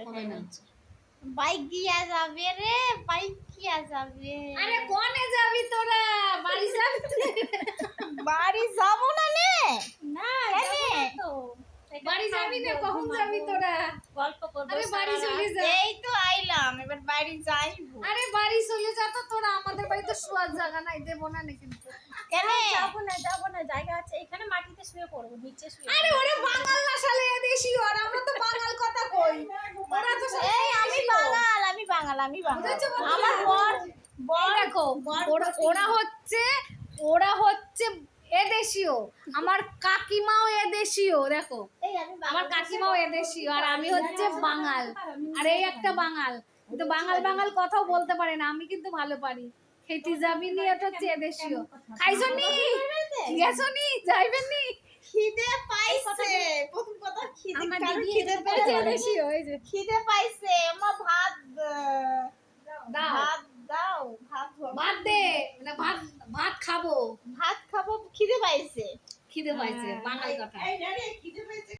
হবে না। বাইক দিয়া যাবে রে, বাইক দিয়া যাবে। আরে কোনে যাবি তোরা? বাড়ি যাবি? বাড়ি যাবো না নে। না কেনে? যাবো না তো। বাড়ি যাবি না? কখন যাবি তোরা? গল্প করবো আরে বাড়ি চলে যা। এই তো আইলাম, এবার বাড়ি যাইবো। আরে বাড়ি চলে যা তো তোরা, আমাদের বাড়িতে শোয়ার জায়গা নাই, দেবো না নাকি? কেনে? যাবো না, জায়গা আছে এখানে, মাটিতে শুয়ে পড়বো, নিচে শুয়ে আরে ওরে বাঙাল না শালে এদেশি, আর আমরা তো বাঙাল কথা কই। ওরা তো সব এই আমি বাঙাল, আমি বাঙাল, আমি বাঙাল। বুঝেছো বন্ধুরা? আমার বর এই দেখো, ওরা হচ্ছে এদেশীয়, আমার কাকিমাও এদেশীয়। দেখো এই আমি আমার কাকিমাও এদেশীয়, আর আমি হচ্ছে বাঙাল, আর এই একটা বাঙাল। কিন্তু বাঙাল বাঙাল কথাও বলতে পারে না, আমি কিন্তু ভালো পারি। খেতে যাবি নি, এটা হচ্ছে এদেশীয়। খাইছো নি? গেছো নি? যাইবেন নি? খিদে পাইছে। প্রথম কথা খিদে, আমার কারো দিদি খিদে হচ্ছে পাইছে। এদেশীয়, এই যে খিদে পাইছে, মা ভাত দাও, ভাত দাও, ভাত ভাত দে, মানে ভাত ভাত খাবো। ভাত খাবো, খিদে পাইছে। খিদে পাইছে, বাঙাল কথা। এই রে, খিদে পাইছে।